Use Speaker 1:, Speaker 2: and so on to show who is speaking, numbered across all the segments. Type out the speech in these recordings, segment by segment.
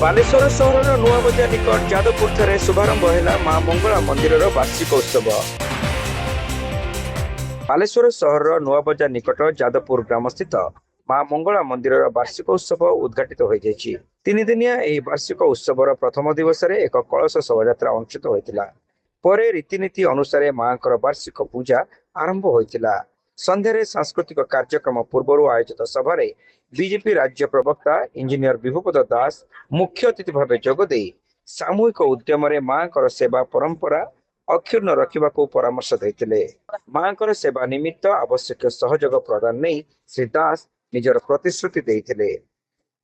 Speaker 1: ବାଲେଶ୍ୱର ସହରର ନୂଆବଜାର ନିକଟ ଯାଦବପୁରଠାରେ ଶୁଭାରମ୍ଭ ହେଲା ମା ମଙ୍ଗଳା ମନ୍ଦିରର ବାର୍ଷିକ ଉତ୍ସବ। ବାଲେଶ୍ୱର ସହରର ନୂଆବଜାର ନିକଟ ଯାଦବପୁର ଗ୍ରାମସ୍ଥିତ ମା ମଙ୍ଗଳା ମନ୍ଦିରର ବାର୍ଷିକ ଉତ୍ସବ ଉଦ୍ଘାଟିତ ହୋଇଯାଇଛି। ତିନିଦିନିଆ ଏହି ବାର୍ଷିକ ଉତ୍ସବର ପ୍ରଥମ ଦିବସରେ ଏକ କଳସ ଶୋଭାଯାତ୍ରା ଅନୁଷ୍ଠିତ ହୋଇଥିଲା। ପରେ ରୀତିନୀତି ଅନୁସାରେ ମାଙ୍କର ବାର୍ଷିକ ପୂଜା ଆରମ୍ଭ ହୋଇଥିଲା। ସନ୍ଧ୍ୟାରେ ସାଂସ୍କୃତିକ କାର୍ଯ୍ୟକ୍ରମ ପୂର୍ବରୁ ଆୟୋଜିତ ସଭାରେ ବିଜେପି ରାଜ୍ୟ ପ୍ରବକ୍ତା ଇଞ୍ଜିନିୟର ବିଭୁପଦ ଦାସ ମୁଖ୍ୟ ଅତିଥି ଭାବେ ଯୋଗଦେଇ ସାମୂହିକ ଉଦ୍ୟମରେ ମାଙ୍କର ସେବା ପରମ୍ପରା ଅକ୍ଷୁର୍ଣ୍ଣ ରଖିବାକୁ ପରାମର୍ଶ ଦେଇଥିଲେ। ମାଙ୍କର ସେବା ନିମିତ୍ତ ଆବଶ୍ୟକ ସହଯୋଗ ପ୍ରଦାନ ନେଇ ଶ୍ରୀ ଦାସ ନିଜର ପ୍ରତିଶ୍ରୁତି ଦେଇଥିଲେ।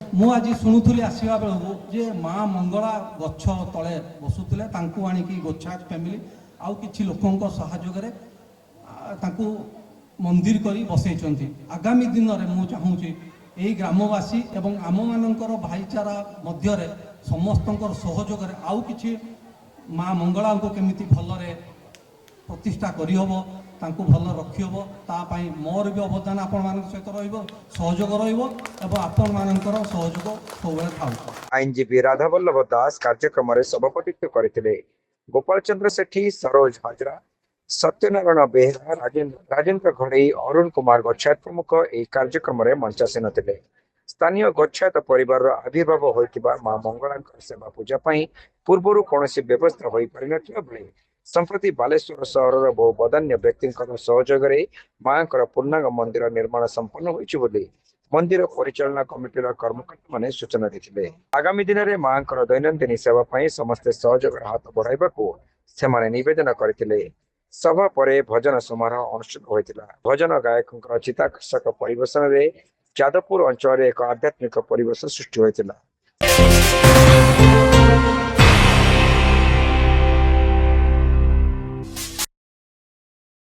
Speaker 2: ମୁଁ ଆଜି ଶୁଣୁଥିଲି ଆସିବା ବେଳକୁ ଯେ ମା ମଙ୍ଗଳା ଗଛ ତଳେ ବସୁଥିଲେ, ତାଙ୍କୁ ଆଣିକି ଗୋଛା ଫ୍ୟାମିଲି ଆଉ କିଛି ଲୋକଙ୍କ ସହଯୋଗରେ ତାଙ୍କୁ ମନ୍ଦିର କରି ବସେଇଛନ୍ତି। ଆଗାମୀ ଦିନରେ ମୁଁ ଚାହୁଁଛି ଏହି ଗ୍ରାମବାସୀ ଏବଂ ଆମମାନଙ୍କର ଭାଇଚାରା ମଧ୍ୟରେ ସମସ୍ତଙ୍କର ସହଯୋଗରେ ଆଉ କିଛି ମା ମଙ୍ଗଳାଙ୍କୁ କେମିତି ଭଲରେ ପ୍ରତିଷ୍ଠା କରିହେବ, ତାଙ୍କୁ ଭଲ ରଖିହେବ, ତା ପାଇଁ ମୋର ବି ଅବଦାନ ଆପଣମାନଙ୍କ ସହିତ ରହିବ, ସହଯୋଗ ରହିବ ଏବଂ ଆପଣମାନଙ୍କର ସହଯୋଗ ସବୁବେଳେ ଥାଉ।
Speaker 1: ଆଇନଜୀବୀ ରାଧାବଲ୍ଲଭ ଦାସ କାର୍ଯ୍ୟକ୍ରମରେ ସଭାପତିତ୍ୱ କରିଥିଲେ। ଗୋପାଳ ଚନ୍ଦ୍ର ସେଠୀ, ସରୋଜ ହାଜରା, ସତ୍ୟନାରାୟଣ ବେହେରା, ରାଜେନ୍ଦ୍ର ଘଡ଼େଇ, ଅରୁଣ କୁମାର ଗଚ୍ଛାୟତ ପ୍ରମୁଖ ଏହି କାର୍ଯ୍ୟକ୍ରମରେ ମଞ୍ଚାସୀନ ଥିଲେ। ସ୍ଥାନୀୟ ଗଚ୍ଛାୟତ ପରିବାରର ଆବିର୍ଭାବ ହୋଇଥିବା ମା ମଙ୍ଗଳାଙ୍କର ସେବା ପୂଜା ପାଇଁ ପୂର୍ବରୁ କୌଣସି ବ୍ୟବସ୍ଥା ହୋଇପାରିନଥିବା ବେଳେ ସମ୍ପ୍ରତି ବାଲେଶ୍ୱର ସହରର ବହୁ ବଦାନ୍ୟ ବ୍ୟକ୍ତିଙ୍କ ସହଯୋଗରେ ମାଙ୍କର ପୂର୍ଣ୍ଣାଙ୍ଗ ମନ୍ଦିର ନିର୍ମାଣ ସମ୍ପନ୍ନ ହୋଇଛି ବୋଲି ମନ୍ଦିର ପରିଚାଳନା କମିଟିର କର୍ମକର୍ତ୍ତାମାନେ ସୂଚନା ଦେଇଥିଲେ। ଆଗାମୀ ଦିନରେ ମାଙ୍କର ଦୈନନ୍ଦିନ ସେବା ପାଇଁ ସମସ୍ତେ ସହଯୋଗର ହାତ ବଢାଇବାକୁ ସେମାନେ ନିବେଦନ କରିଥିଲେ। ସଭା ପରେ ଭଜନ ସମାରୋହ ଅନୁଷ୍ଠିତ ହୋଇଥିଲା। ଭଜନ ଗାୟକଙ୍କର ଚିତ୍ତାକର୍ଷକ ପରିବେଷଣରେ ଯାଦବପୁର ଅଞ୍ଚଳରେ ଏକ ଆଧ୍ୟାତ୍ମିକ ପରିବେଶ ସୃଷ୍ଟି ହୋଇଥିଲା।